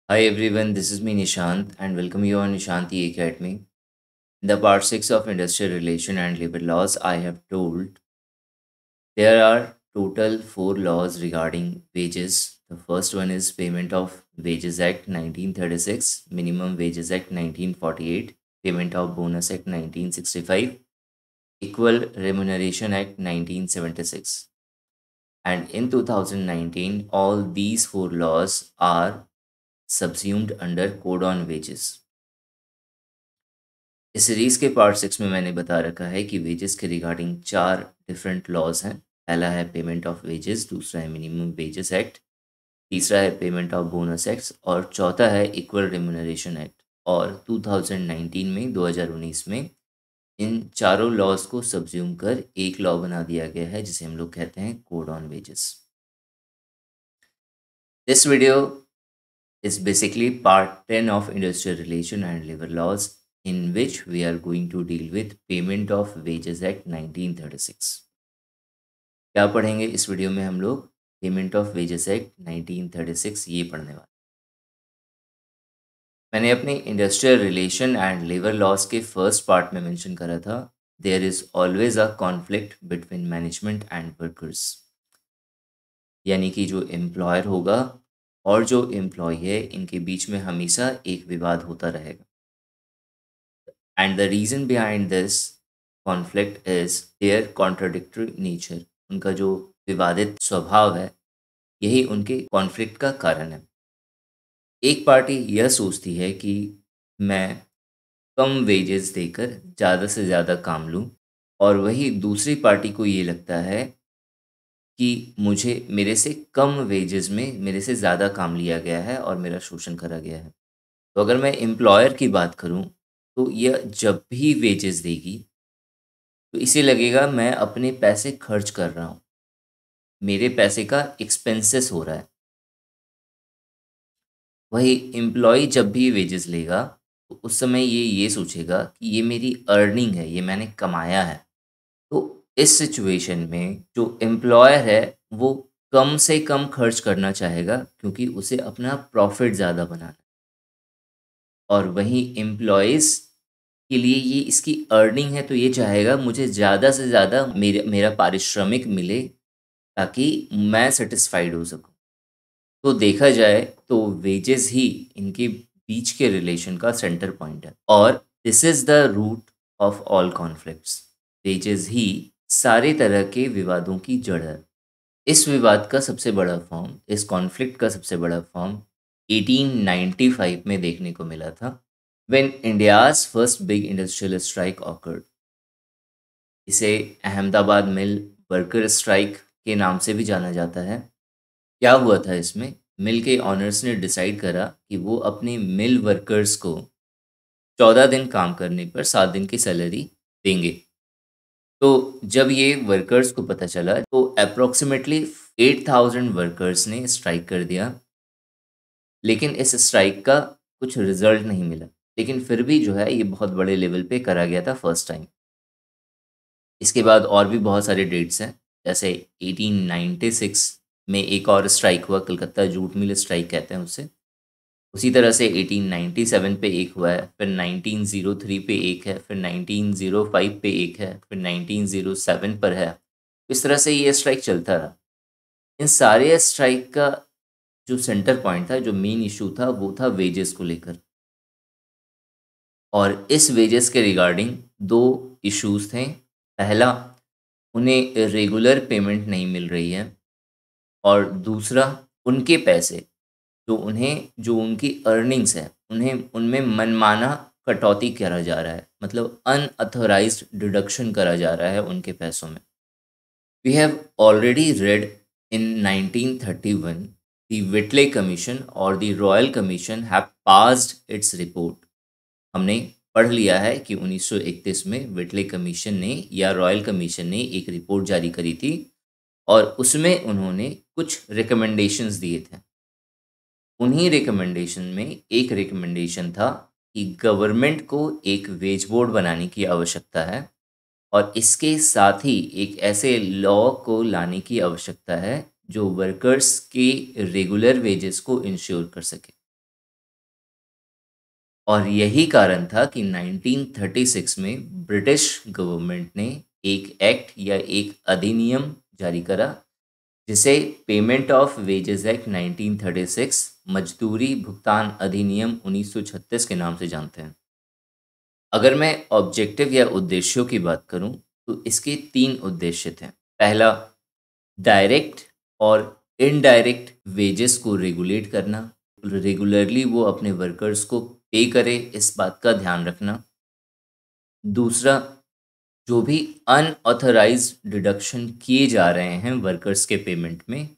Hi everyone, this is me Nishant and welcome you on Nishanti Academy. In the part 6 of Industrial Relation and Labor Laws, I have told there are total 4 laws regarding wages. The first one is Payment of Wages Act 1936, Minimum Wages Act 1948, Payment of Bonus Act 1965, Equal Remuneration Act 1976. And in 2019, all these 4 laws are subsumed under Code on Wages. इस series के part 6 में मैंने बता रखा है कि wages के regarding 4 different laws हैं। पहला है पेमेंट ऑफ वेजेस, दूसरा है मिनिमम वेजेस एक्ट, तीसरा है पेमेंट ऑफ बोनस एक्ट और चौथा है इक्वल रिम्यूनरेशन एक्ट। और 2019 में 2019 में इन चारों लॉज को सब्ज्यूम कर एक लॉ बना दिया गया है जिसे हम लोग कहते हैं code on wages. This video is basically part 10 of Industrial Relation and Labor Laws, in which we are going to deal with Payment of Wages Act 1936. क्या पढ़ेंगे इस वीडियो में हम लोग? पेमेंट ऑफ वेजेस एक्ट 1936 ये पढ़ने वाले। मैंने अपने industrial relation and labour laws के फर्स्ट पार्ट में मेंशन करा था, there is always a conflict between management and workers. यानी कि जो एम्प्लॉयर होगा और जो एम्प्लॉय है, इनके बीच में हमेशा एक विवाद होता रहेगा। And the reason behind this conflict is their contradictory nature. उनका जो विवादित स्वभाव है, यही उनके कॉन्फ्लिक्ट का कारण है। एक पार्टी यह सोचती है कि मैं कम वेजेस देकर ज़्यादा से ज़्यादा काम लूँ, और वही दूसरी पार्टी को ये लगता है कि मुझे मेरे से कम वेजेस में मेरे से ज़्यादा काम लिया गया है और मेरा शोषण करा गया है। तो अगर मैं एम्प्लॉयर की बात करूँ, तो यह जब भी वेजेस देगी तो इसे लगेगा मैं अपने पैसे खर्च कर रहा हूँ, मेरे पैसे का एक्सपेंसेस हो रहा है। वही एम्प्लॉय जब भी वेजेस लेगा तो उस समय ये सोचेगा कि ये मेरी अर्निंग है, ये मैंने कमाया है। तो इस सिचुएशन में जो एम्प्लॉयर है वो कम से कम खर्च करना चाहेगा, क्योंकि उसे अपना प्रॉफिट ज़्यादा बनाना है। और वहीं एम्प्लॉइज़ के लिए ये इसकी अर्निंग है, तो ये चाहेगा मुझे ज़्यादा से ज़्यादा मेरा पारिश्रमिक मिले, ताकि मैं सैटिस्फाइड हो सकूँ। तो देखा जाए तो वेजेस ही इनके बीच के रिलेशन का सेंटर पॉइंट है, और this is the root of all conflicts. Wages ही सारे तरह के विवादों की जड़ है। इस विवाद का सबसे बड़ा फॉर्म, इस कॉन्फ्लिक्ट का सबसे बड़ा फॉर्म 1895 में देखने को मिला था, when India's first big industrial strike awkward. इसे अहमदाबाद मिल वर्कर स्ट्राइक के नाम से भी जाना जाता है। क्या हुआ था इसमें? मिल के ऑनर्स ने डिसाइड करा कि वो अपने मिल वर्कर्स को 14 दिन काम करने पर 7 दिन की सैलरी देंगे। तो जब ये वर्कर्स को पता चला, तो अप्रोक्सीमेटली 8000 वर्कर्स ने स्ट्राइक कर दिया। लेकिन इस स्ट्राइक का कुछ रिजल्ट नहीं मिला, लेकिन फिर भी जो है ये बहुत बड़े लेवल पे करा गया था फर्स्ट टाइम। इसके बाद और भी बहुत सारे डेट्स हैं, जैसे 1896 में एक और स्ट्राइक हुआ, कलकत्ता जूट मिल स्ट्राइक कहते हैं उसे। उसी तरह से 1897 पे एक हुआ है, फिर 1903 पे एक है, फिर 1905 पे एक है, फिर 1907 पर है। इस तरह से ये स्ट्राइक चलता रहा। इन सारे स्ट्राइक का जो सेंटर पॉइंट था, जो मेन इशू था, वो था वेजेस को लेकर। और इस वेजेस के रिगार्डिंग दो इश्यूज थे। पहला, उन्हें रेगुलर पेमेंट नहीं मिल रही है, और दूसरा, उनके पैसे जो उनकी अर्निंग्स है, उन्हें उनमें मनमाना कटौती करा जा रहा है, मतलब अनअथोराइज्ड डिडक्शन करा जा रहा है उनके पैसों में। We have already read in 1931 the Whitley commission और the royal commission have passed its report. हमने पढ़ लिया है कि 1931 में विटले कमीशन ने या रॉयल कमीशन ने एक रिपोर्ट जारी करी थी, और उसमें उन्होंने कुछ रिकमेंडेशंस दिए थे। उन्हीं रिकमेंडेशन में एक रिकमेंडेशन था कि गवर्नमेंट को एक वेज बोर्ड बनाने की आवश्यकता है, और इसके साथ ही एक ऐसे लॉ को लाने की आवश्यकता है जो वर्कर्स के रेगुलर वेजेस को इंश्योर कर सके। और यही कारण था कि 1936 में ब्रिटिश गवर्नमेंट ने एक एक्ट या एक अधिनियम जारी करा, जिसे पेमेंट ऑफ वेजेस एक्ट 1936, मजदूरी भुगतान अधिनियम 1936 के नाम से जानते हैं। अगर मैं ऑब्जेक्टिव या उद्देश्यों की बात करूं, तो इसके 3 उद्देश्य थे। पहला, डायरेक्ट और इनडायरेक्ट वेजेस को रेगुलेट करना, रेगुलरली वो अपने वर्कर्स को पे करे, इस बात का ध्यान रखना। दूसरा, जो भी अनऑथराइज्ड डिडक्शन किए जा रहे हैं वर्कर्स के पेमेंट में,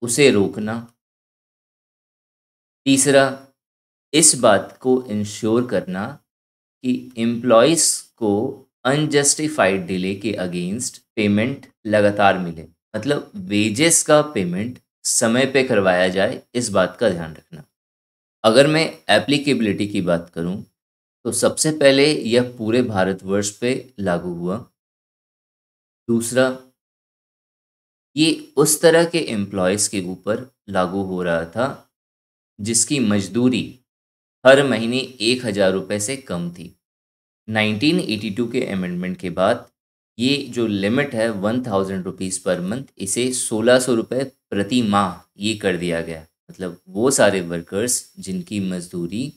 उसे रोकना। तीसरा, इस बात को इंश्योर करना कि एम्प्लॉयज़ को अनजस्टिफाइड डिले के अगेंस्ट पेमेंट लगातार मिले। मतलब वेजेस का पेमेंट समय पे करवाया जाए, इस बात का ध्यान रखना। अगर मैं एप्लीकेबिलिटी की बात करूं, तो सबसे पहले यह पूरे भारतवर्ष पे लागू हुआ। दूसरा, ये उस तरह के एम्प्लॉयज़ के ऊपर लागू हो रहा था जिसकी मजदूरी हर महीने 1,000 रुपये से कम थी। 1982 के अमेंडमेंट के बाद ये जो लिमिट है 1,000 रुपीज़ पर मंथ, इसे 1,600 रुपये प्रति माह ये कर दिया गया। मतलब वो सारे वर्कर्स जिनकी मजदूरी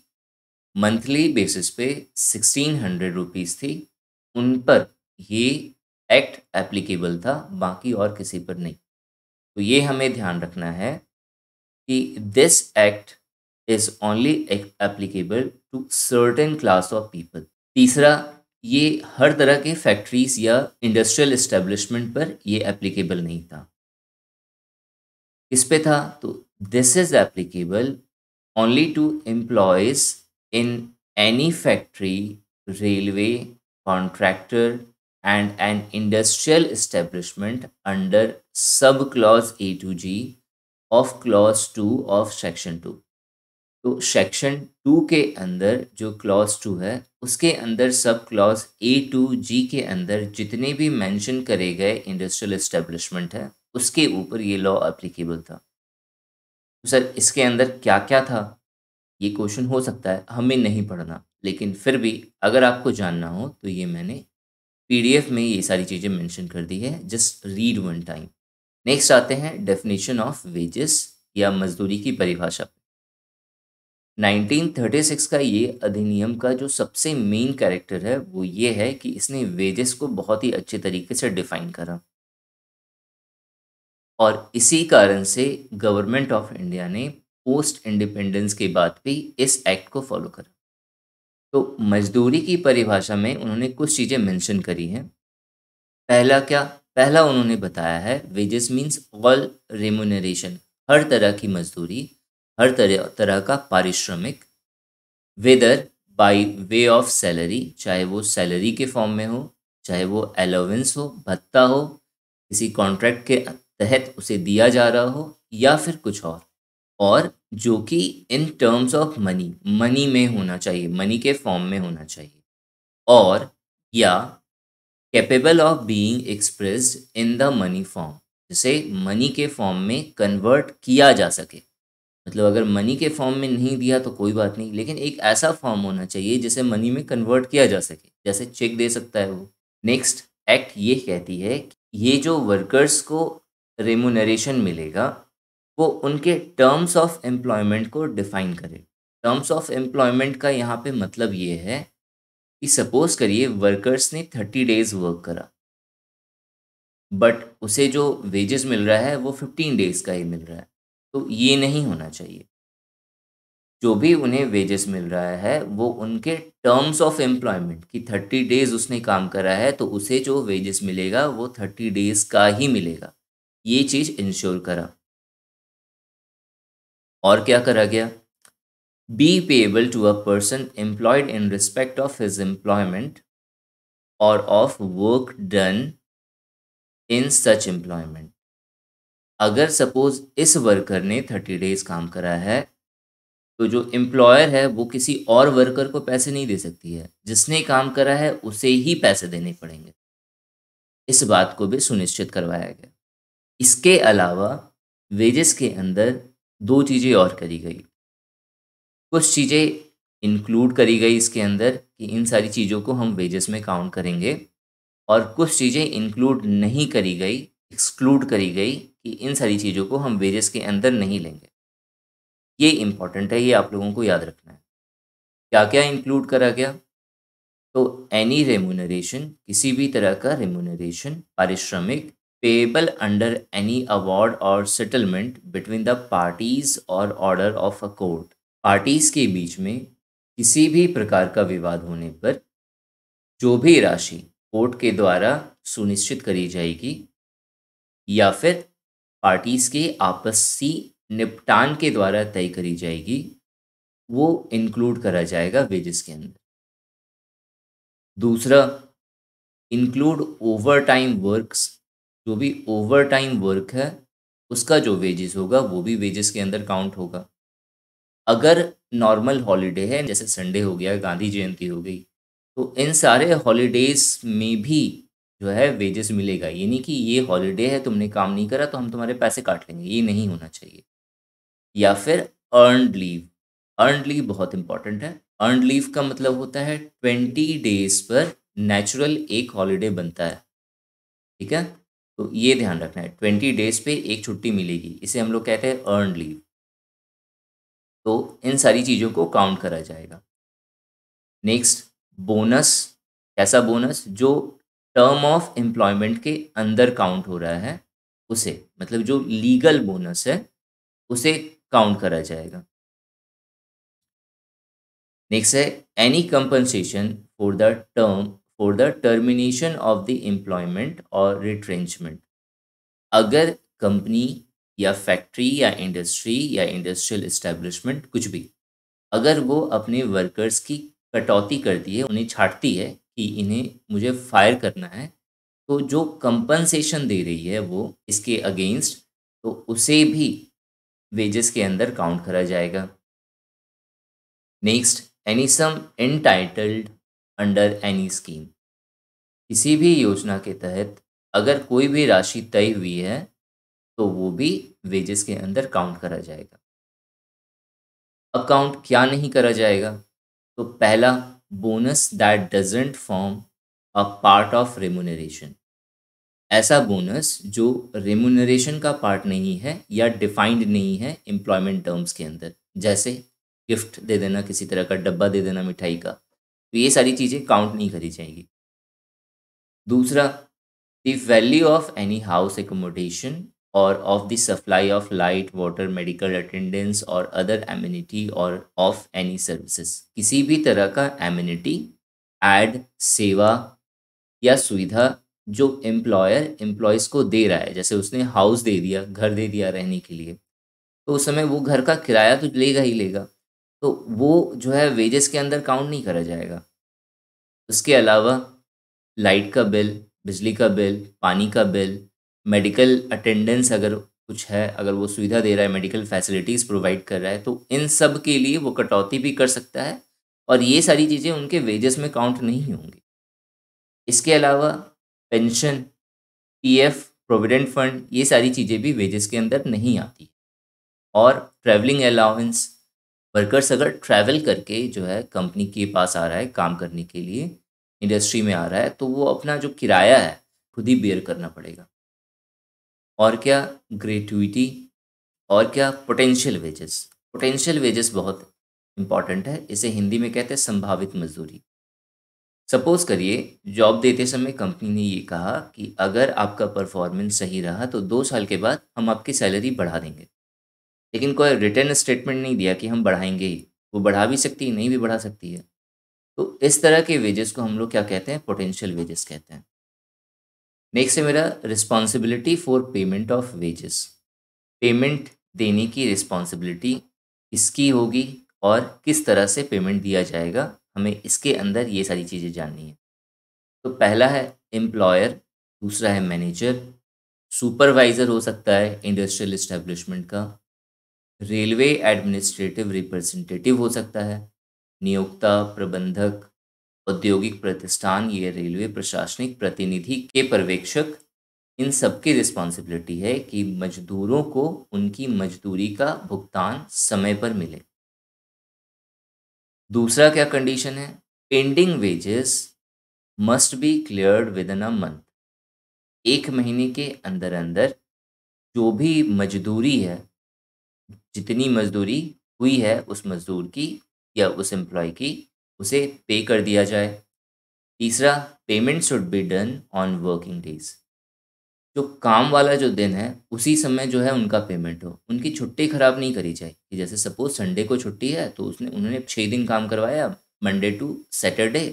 मंथली बेसिस पे 1,600 रुपीज़ थी, उन पर ये एक्ट एप्लीकेबल था, बाकी और किसी पर नहीं। तो ये हमें ध्यान रखना है कि this act is only applicable to certain class of people. तीसरा, ये हर तरह के फैक्ट्रीज या इंडस्ट्रियल एस्टेब्लिशमेंट पर ये एप्लीकेबल नहीं था। किस पे था? तो this is applicable only to employees in any factory, railway, contractor and an industrial establishment under sub clause A to G of clause 2 of section 2। तो सेक्शन 2 के अंदर जो क्लॉज 2 है, उसके अंदर सब क्लॉज A to G के अंदर जितने भी मेंशन करे गए इंडस्ट्रियल एस्टेब्लिशमेंट है, उसके ऊपर ये लॉ एप्लीकेबल था। तो सर, इसके अंदर क्या क्या था? ये क्वेश्चन हो सकता है, हमें नहीं पढ़ना, लेकिन फिर भी अगर आपको जानना हो तो ये मैंने PDF में ये सारी चीज़ें मेंशन कर दी है, just read one time. Next आते हैं डेफिनेशन ऑफ वेजेस या मजदूरी की परिभाषा। 1936 का ये अधिनियम का जो सबसे मेन कैरेक्टर है वो ये है कि इसने वेजेस को बहुत ही अच्छे तरीके से डिफाइन करा, और इसी कारण से गवर्नमेंट ऑफ इंडिया ने पोस्ट इंडिपेंडेंस के बाद भी इस एक्ट को फॉलो करा। तो मजदूरी की परिभाषा में उन्होंने कुछ चीज़ें मेंशन करी हैं। पहला क्या? पहला उन्होंने बताया है वेजेस मीन्स ऑल रेमुनरेशन, हर तरह की मजदूरी, हर तरह तरह का पारिश्रमिक, whether by way of salary, चाहे वो सैलरी के फॉर्म में हो, चाहे वो अलाउंस हो, भत्ता हो, किसी कॉन्ट्रैक्ट के तहत उसे दिया जा रहा हो, या फिर कुछ और जो कि in terms of money, money में होना चाहिए, मनी के फॉर्म में होना चाहिए, और या capable of being expressed in the money form, जिसे मनी के फॉर्म में कन्वर्ट किया जा सके। मतलब अगर मनी के फॉर्म में नहीं दिया तो कोई बात नहीं, लेकिन एक ऐसा फॉर्म होना चाहिए जिसे मनी में कन्वर्ट किया जा सके, जैसे चेक दे सकता है वो। नेक्स्ट एक्ट ये कहती है कि ये जो वर्कर्स को रेमुनरेशन मिलेगा वो उनके टर्म्स ऑफ एम्प्लॉयमेंट को डिफाइन करे। टर्म्स ऑफ एम्प्लॉयमेंट का यहाँ पे मतलब ये है कि सपोज करिए वर्कर्स ने 30 डेज वर्क करा, बट उसे जो वेजेस मिल रहा है वो 15 डेज का ही मिल रहा है। तो ये नहीं होना चाहिए। जो भी उन्हें वेजेस मिल रहा है वो उनके टर्म्स ऑफ एम्प्लॉयमेंट की 30 डेज उसने काम करा है, तो उसे जो वेजेस मिलेगा वो 30 डेज का ही मिलेगा। ये चीज़ इंश्योर करा। और क्या करा गया? Be payable to a person employed in respect of his employment और of work done in such employment. अगर सपोज इस वर्कर ने 30 डेज काम करा है, तो जो एम्प्लॉयर है वो किसी और वर्कर को पैसे नहीं दे सकती है, जिसने काम करा है उसे ही पैसे देने पड़ेंगे। इस बात को भी सुनिश्चित करवाया गया। इसके अलावा वेजेस के अंदर 2 चीज़ें और करी गई। कुछ चीज़ें इंक्लूड करी गई इसके अंदर कि इन सारी चीज़ों को हम वेजेस में काउंट करेंगे, और कुछ चीज़ें इंक्लूड नहीं करी गई, एक्सक्लूड करी गई कि इन सारी चीज़ों को हम वेजेस के अंदर नहीं लेंगे। ये इम्पॉर्टेंट है, ये आप लोगों को याद रखना है। क्या-क्या इंक्लूड करा गया? तो एनी रेम्यूनरेशन, किसी भी तरह का रेम्यूनरेशन, पारिश्रमिक, पेएबल अंडर एनी अवार्ड और सेटलमेंट बिटवीन द पार्टीज और order of a court. Parties के बीच में किसी भी प्रकार का विवाद होने पर जो भी राशि कोर्ट के द्वारा सुनिश्चित करी जाएगी या फिर पार्टीज के आपसी निपटान के द्वारा तय करी जाएगी, वो इंक्लूड करा जाएगा वेजेस के अंदर। दूसरा, इंक्लूड ओवर टाइम वर्क्स, जो भी ओवर टाइम वर्क है उसका जो वेजेस होगा वो भी वेजेस के अंदर काउंट होगा। अगर नॉर्मल हॉलीडे है, जैसे संडे हो गया, गांधी जयंती हो गई, तो इन सारे हॉलीडेज में भी जो है वेजेस मिलेगा। ये नहीं कि ये हॉलीडे है, तुमने काम नहीं करा तो हम तुम्हारे पैसे काट लेंगे, ये नहीं होना चाहिए। या फिर अर्नड लीव, अर्नड लीव बहुत इंपॉर्टेंट है। अर्नड लीव का मतलब होता है 20 डेज पर नेचुरल एक हॉलीडे बनता है, ठीक है। तो ये ध्यान रखना है, 20 डेज पे एक छुट्टी मिलेगी, इसे हम लोग कहते हैं अर्नड लीव। तो इन सारी चीज़ों को काउंट करा जाएगा। Next, bonus. ऐसा बोनस जो टर्म ऑफ एम्प्लॉयमेंट के अंदर काउंट हो रहा है, उसे, मतलब जो लीगल बोनस है उसे काउंट करा जाएगा। नेक्स्ट है any compensation for the term, for the termination of the employment और रिट्रेंचमेंट। अगर कंपनी या फैक्ट्री या इंडस्ट्री या इंडस्ट्रियल इस्टेब्लिशमेंट कुछ भी, अगर वो अपने वर्कर्स की कटौती करती है, उन्हें छाँटती है कि इन्हें मुझे फायर करना है, तो जो कंपनसेशन दे रही है वो इसके अगेंस्ट, तो उसे भी वेजेस के अंदर काउंट करा जाएगा। नेक्स्ट, एनी सम एंटाइटल्ड अंडर एनी स्कीम। किसी भी योजना के तहत अगर कोई भी राशि तय हुई है तो वो भी वेजेस के अंदर काउंट करा जाएगा। अब काउंट क्या नहीं करा जाएगा? तो पहला, bonus that doesn't form a part of remuneration. ऐसा बोनस जो रेम्यूनरेशन का पार्ट नहीं है या डिफाइंड नहीं है एम्प्लॉयमेंट टर्म्स के अंदर, जैसे गिफ्ट दे देना, किसी तरह का डब्बा दे देना मिठाई का, तो ये सारी चीज़ें काउंट नहीं करी जाएंगी। दूसरा, the value of any house accommodation और of the supply of light, water, medical attendance और अदर एमिनिटी और ऑफ एनी सर्विसेज। किसी भी तरह का एमिनिटी, एड, सेवा या सुविधा जो एम्प्लॉयर एम्प्लॉयज़ को दे रहा है, जैसे उसने हाउस दे दिया, घर दे दिया रहने के लिए, तो उस समय वो घर का किराया तो लेगा ही लेगा, तो वो जो है वेजेस के अंदर काउंट नहीं करा जाएगा। उसके अलावा लाइट का बिल, बिजली का बिल, पानी का बिल, मेडिकल अटेंडेंस अगर कुछ है, अगर वो सुविधा दे रहा है, मेडिकल फैसिलिटीज़ प्रोवाइड कर रहा है, तो इन सब के लिए वो कटौती भी कर सकता है और ये सारी चीज़ें उनके वेजेस में काउंट नहीं होंगी। इसके अलावा पेंशन, पीएफ, प्रोविडेंट फंड, ये सारी चीज़ें भी वेजेस के अंदर नहीं आती। और ट्रैवलिंग अलाउंस, वर्कर्स अगर ट्रैवल करके जो है कंपनी के पास आ रहा है काम करने के लिए, इंडस्ट्री में आ रहा है, तो वो अपना जो किराया है खुद ही बेयर करना पड़ेगा। और क्या, ग्रेट्युइटी, और क्या, पोटेंशियल वेजेस। पोटेंशियल वेजेस बहुत इंपॉर्टेंट है, इसे हिंदी में कहते हैं संभावित मजदूरी। सपोज करिए जॉब देते समय कंपनी ने ये कहा कि अगर आपका परफॉर्मेंस सही रहा तो 2 साल के बाद हम आपकी सैलरी बढ़ा देंगे, लेकिन कोई रिटर्न स्टेटमेंट नहीं दिया कि हम बढ़ाएंगे ही। वो बढ़ा भी सकती है, नहीं भी बढ़ा सकती है। तो इस तरह के वेजेस को हम लोग क्या कहते हैं? पोटेंशियल वेजेस कहते हैं। नेक्स्ट है मेरा responsibility for payment of wages. Payment देने की रिस्पॉन्सिबिलिटी किसकी होगी और किस तरह से पेमेंट दिया जाएगा, हमें इसके अंदर ये सारी चीज़ें जाननी है। तो पहला है एम्प्लॉयर, दूसरा है मैनेजर, सुपरवाइज़र हो सकता है इंडस्ट्रियल इस्टेब्लिशमेंट का, रेलवे एडमिनिस्ट्रेटिव रिप्रेजेंटेटिव हो सकता है, नियोक्ता, प्रबंधक, औद्योगिक प्रतिष्ठान, ये रेलवे प्रशासनिक प्रतिनिधि के पर्यवेक्षक। इन सबकी रिस्पॉन्सिबिलिटी है कि मजदूरों को उनकी मजदूरी का भुगतान समय पर मिले। दूसरा क्या कंडीशन है, pending wages must be cleared with in a month. 1 महीने के अंदर अंदर जो भी मजदूरी है, जितनी मजदूरी हुई है उस मजदूर की या उस एम्प्लॉय की, उसे पे कर दिया जाए। तीसरा, payment should be done on working days. जो काम वाला जो दिन है उसी समय जो है उनका पेमेंट हो, उनकी छुट्टी खराब नहीं करी जाए कि जैसे सपोज संडे को छुट्टी है तो उसने उन्होंने 6 दिन काम करवाया, मंडे टू सैटरडे,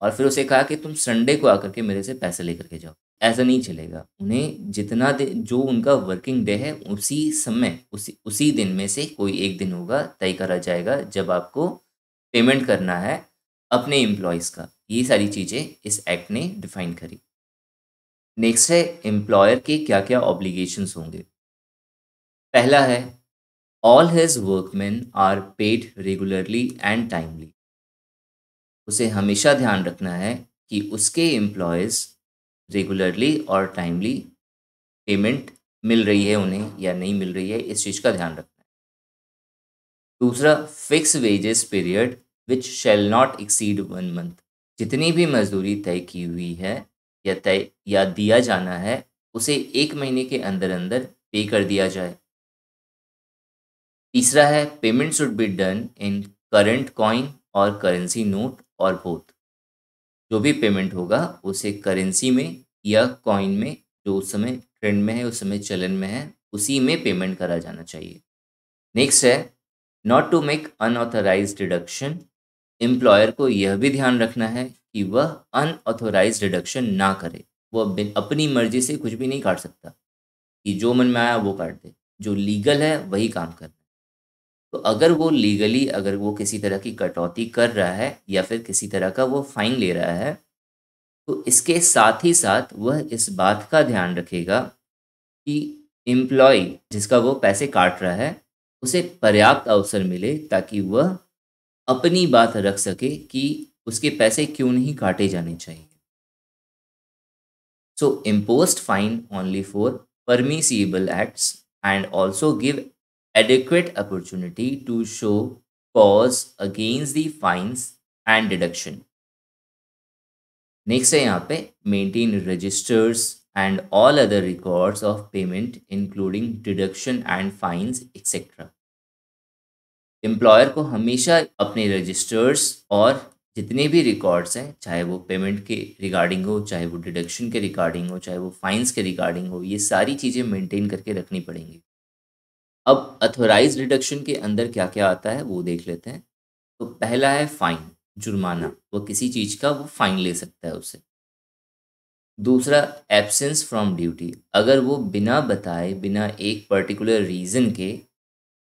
और फिर उसे कहा कि तुम संडे को आकर के मेरे से पैसे लेकर के जाओ। ऐसा नहीं चलेगा, उन्हें जितना दिन जो उनका वर्किंग डे है उसी समय उसी उसी दिन में से कोई एक दिन होगा तय करा जाएगा जब आपको पेमेंट करना है अपने एम्प्लॉयज़ का। ये सारी चीज़ें इस एक्ट ने डिफाइन करी। नेक्स्ट है एम्प्लॉयर के क्या क्या ऑब्लिगेशंस होंगे। पहला है, all his workmen are paid regularly and timely. उसे हमेशा ध्यान रखना है कि उसके एम्प्लॉयज़ रेगुलरली और टाइमली पेमेंट मिल रही है उन्हें या नहीं मिल रही है, इस चीज़ का ध्यान रखना है। दूसरा, fix wages period which shall not exceed 1 month. जितनी भी मजदूरी तय की हुई है या दिया जाना है उसे 1 महीने के अंदर अंदर पे कर दिया जाए। तीसरा है, payment should be done in current coin और करेंसी नोट और बोथ। जो भी पेमेंट होगा उसे करेंसी में या कॉइन में, जो उस समय ट्रेंड में है, उस समय चलन में है, उसी में पेमेंट करा जाना चाहिए। नेक्स्ट है, not to make unauthorised deduction. Employer को यह भी ध्यान रखना है कि वह अनऑथोराइज्ड डिडक्शन ना करे। वह अपनी मर्जी से कुछ भी नहीं काट सकता कि जो मन में आया वो काट दे। जो लीगल है वही काम करना है। तो अगर वो लीगली अगर वो किसी तरह की कटौती कर रहा है या फिर किसी तरह का वो फाइन ले रहा है, तो इसके साथ ही साथ वह इस बात का ध्यान रखेगा कि एम्प्लॉय जिसका वो पैसे काट रहा है उसे पर्याप्त अवसर मिले ताकि वह अपनी बात रख सके कि उसके पैसे क्यों नहीं काटे जाने चाहिए। So imposed fine only for permissible acts and also give adequate opportunity to show cause against the fines and deduction. Next है यहाँ पे maintain registers and all other records of payment including deduction and fines etc. Employer को हमेशा अपने registers और जितने भी records हैं, चाहे वो पेमेंट के रिगार्डिंग हो, चाहे वो डिडक्शन के रिगार्डिंग हो, चाहे वो फाइन्स के रिगार्डिंग हो, ये सारी चीज़ें मेंटेन करके रखनी पड़ेंगी। अब अथॉराइज्ड डिडक्शन के अंदर क्या-क्या आता है वो देख लेते हैं। तो पहला है फ़ाइन, जुर्माना। वो किसी चीज़ का वो फ़ाइन ले सकता है उससे। दूसरा, एब्सेंस फ्रॉम ड्यूटी। अगर वो बिना बताए, बिना एक पर्टिकुलर रीज़न के,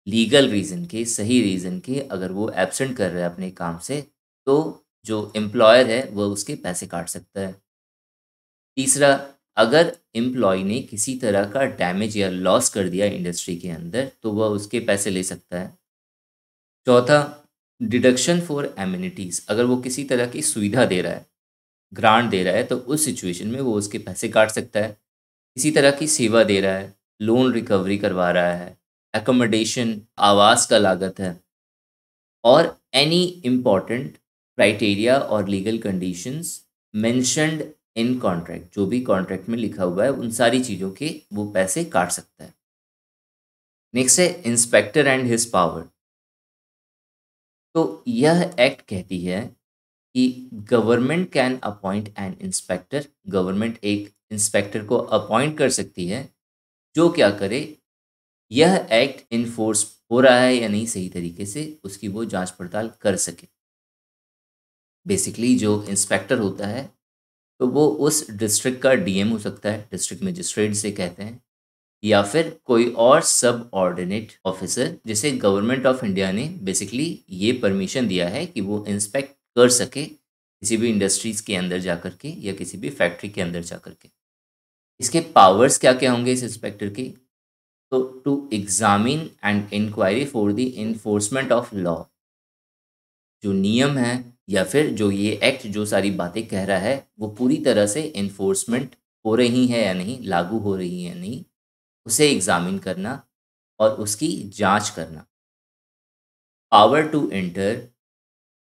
लीगल रीज़न के, सही रीज़न के अगर वो एब्सेंट कर रहा है अपने काम से, तो जो एम्प्लॉयर है वो उसके पैसे काट सकता है। तीसरा, अगर एम्प्लॉयी ने किसी तरह का डैमेज या लॉस कर दिया इंडस्ट्री के अंदर, तो वह उसके पैसे ले सकता है। चौथा, डिडक्शन फॉर एमेनिटीज़। अगर वो किसी तरह की सुविधा दे रहा है, ग्रांट दे रहा है, तो उस सिचुएशन में वो उसके पैसे काट सकता है। किसी तरह की सेवा दे रहा है, लोन रिकवरी करवा रहा है, अकोमोडेशन, आवास का लागत है, और एनी इम्पॉर्टेंट क्राइटेरिया और legal conditions mentioned in contract. जो भी कॉन्ट्रैक्ट में लिखा हुआ है उन सारी चीज़ों के वो पैसे काट सकता है। नेक्स्ट है इंस्पेक्टर एंड हिज पावर। तो यह एक्ट कहती है कि government can appoint an inspector. Government एक इंस्पेक्टर को अपॉइंट कर सकती है जो क्या करे, यह एक्ट इन्फोर्स हो रहा है या नहीं सही तरीके से, उसकी वो जांच पड़ताल कर सके। बेसिकली जो इंस्पेक्टर होता है तो वो उस डिस्ट्रिक्ट का डीएम हो सकता है, डिस्ट्रिक्ट मजिस्ट्रेट से कहते हैं, या फिर कोई और सब ऑर्डिनेट ऑफिसर जिसे गवर्नमेंट ऑफ इंडिया ने बेसिकली ये परमिशन दिया है कि वो इंस्पेक्ट कर सके किसी भी इंडस्ट्रीज़ के अंदर जा कर के या किसी भी फैक्ट्री के अंदर जा कर के। इसके पावर्स क्या-क्या होंगे इस इंस्पेक्टर के? तो to examine and inquiry for the enforcement of law. जो नियम है या फिर जो ये एक्ट जो सारी बातें कह रहा है वो पूरी तरह से एनफोर्समेंट हो रही है या नहीं, लागू हो रही है या नहीं, उसे एग्ज़ामिन करना और उसकी जांच करना। Power to enter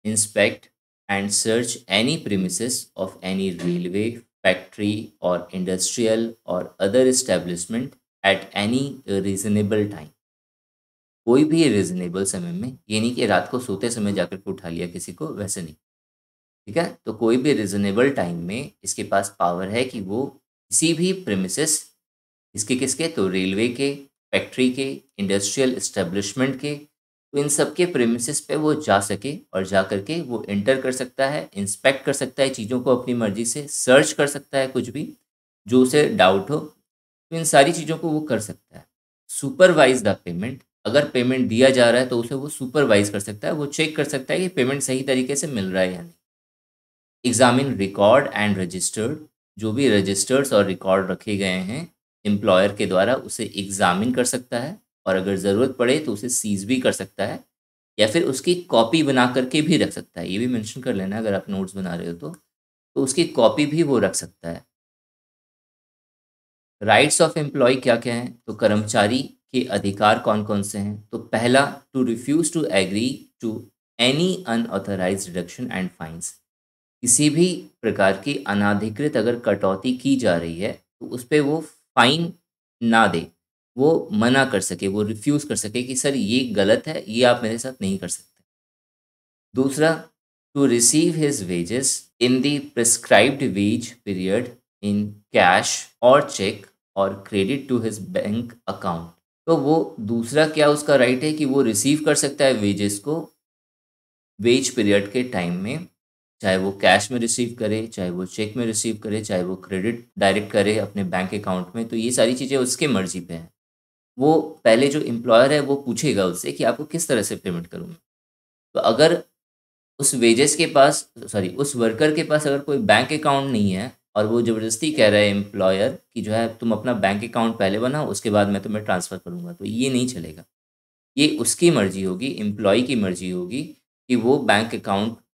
inspect and search any premises of any railway, factory or industrial or other establishment at any reasonable time। कोई भी रीजनेबल समय में, ये नहीं कि रात को सोते समय जाकर के उठा लिया किसी को, वैसे नहीं। ठीक है, तो कोई भी रीजनेबल टाइम में इसके पास पावर है कि वो किसी भी प्रेमिसेस, इसके किसके, तो रेलवे के, फैक्ट्री के, इंडस्ट्रियल इस्टेब्लिशमेंट के, तो इन सब के प्रेमिसेस पे वो जा सके और जा करके वो इंटर कर सकता है, इंस्पेक्ट कर सकता है चीज़ों को अपनी मर्जी से, सर्च कर सकता है कुछ भी जो उसे डाउट हो, तो इन सारी चीज़ों को वो कर सकता है। सुपरवाइज द पेमेंट, अगर पेमेंट दिया जा रहा है तो उसे वो सुपरवाइज कर सकता है, वो चेक कर सकता है कि पेमेंट सही तरीके से मिल रहा है या नहीं। एग्जामिन रिकॉर्ड एंड रजिस्टर्ड, जो भी रजिस्टर्स और रिकॉर्ड रखे गए हैं एम्प्लॉयर के द्वारा, उसे एग्जामिन कर सकता है और अगर ज़रूरत पड़े तो उसे सीज भी कर सकता है या फिर उसकी कॉपी बना करके भी रख सकता है। ये भी मेंशन कर लेना अगर आप नोट्स बना रहे हो तो उसकी कॉपी भी वो रख सकता है। राइट्स ऑफ एम्प्लॉय क्या क्या हैं, तो कर्मचारी के अधिकार कौन कौन से हैं, तो पहला, to refuse to agree to any unauthorised deduction and fines, किसी भी प्रकार की अनाधिकृत अगर कटौती की जा रही है तो उस पे वो फाइन ना दे, वो मना कर सके, वो रिफ्यूज़ कर सके कि सर ये गलत है, ये आप मेरे साथ नहीं कर सकते। दूसरा, to receive his wages in the prescribed wage period in cash और चेक और credit to his bank account, तो वो दूसरा क्या उसका राइट है कि वो रिसीव कर सकता है वेजेस को वेज पीरियड के टाइम में, चाहे वो कैश में रिसीव करे, चाहे वो चेक में रिसीव करे, चाहे वो क्रेडिट डायरेक्ट करे अपने बैंक अकाउंट में, तो ये सारी चीज़ें उसके मर्जी पे हैं। वो पहले जो एम्प्लॉयर है वो पूछेगा उससे कि आपको किस तरह से पेमेंट करूँ मैं। तो अगर उस वेजेस के पास, सॉरी उस वर्कर के पास अगर कोई बैंक अकाउंट नहीं है और वो ज़बरदस्ती कह रहा है एम्प्लॉयर कि जो है तुम अपना बैंक अकाउंट पहले बनाओ उसके बाद मैं तुम्हें ट्रांसफ़र करूँगा, तो ये नहीं चलेगा। ये उसकी मर्ज़ी होगी, एम्प्लॉयी की मर्ज़ी होगी कि वो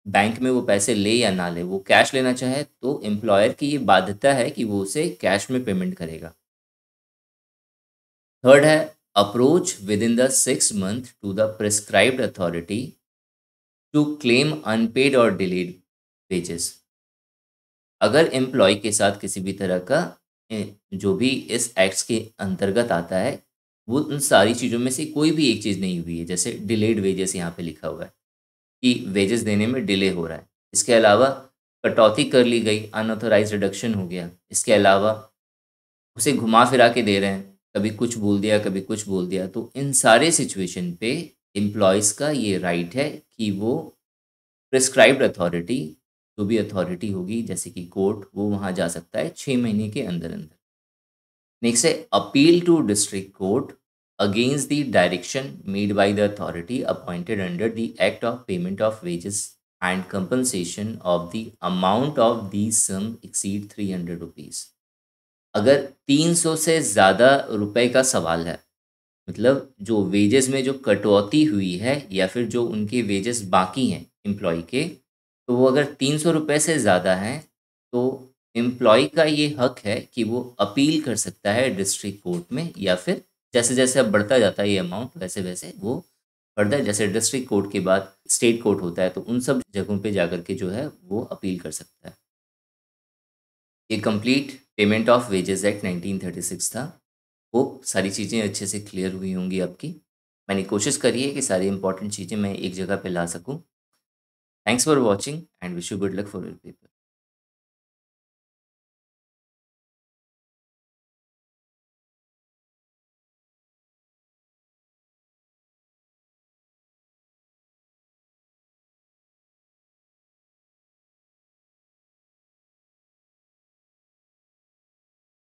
बैंक में वो पैसे ले या ना ले। वो कैश लेना चाहे तो एम्प्लॉयर की ये बाध्यता है कि वो उसे कैश में पेमेंट करेगा। थर्ड है, approach within the 6 month to the prescribed authority to claim unpaid और डिलेड वेजेस। अगर एम्प्लॉय के साथ किसी भी तरह का जो भी इस एक्ट्स के अंतर्गत आता है, वो उन सारी चीज़ों में से कोई भी एक चीज़ नहीं हुई है, जैसे डिलेड वेजेस यहाँ पे लिखा हुआ है कि वेजेस देने में डिले हो रहा है। इसके अलावा कटौती कर ली गई, अनऑथराइज्ड रिडक्शन हो गया। इसके अलावा उसे घुमा फिरा के दे रहे हैं, कभी कुछ बोल दिया, कभी कुछ बोल दिया। तो इन सारे सिचुएशन पे एम्प्लॉइज़ का ये राइट है कि वो प्रिस्क्राइब्ड अथॉरिटी, जो भी अथॉरिटी होगी जैसे कि कोर्ट, वो वहाँ जा सकता है 6 महीने के अंदर-अंदर। नेक्स्ट है, appeal to district court against the direction made by the authority appointed under the act of payment of wages and compensation of the amount of these sum exceed 300 rupees. अगर 300 से ज़्यादा रुपए का सवाल है, मतलब जो वेजेस में जो कटौती हुई है या फिर जो उनके वेजेस बाकी हैं एम्प्लॉय के, तो वो अगर 300 रुपए से ज़्यादा हैं, तो एम्प्लॉय का ये हक है कि वो अपील कर सकता है डिस्ट्रिक्ट कोर्ट में, या फिर जैसे-जैसे अब बढ़ता जाता है ये अमाउंट, वैसे-वैसे वो फर्दर, जैसे डिस्ट्रिक्ट कोर्ट के बाद स्टेट कोर्ट होता है, तो उन सब जगहों पे जाकर के जो है वो अपील कर सकता है। ये complete payment of wages act 1936 था। होप सारी चीज़ें अच्छे से क्लियर हुई होंगी आपकी। मैंने कोशिश करी है कि सारी इंपॉर्टेंट चीज़ें मैं एक जगह पे ला सकूँ। Thanks for watching and wish you good luck for your paper.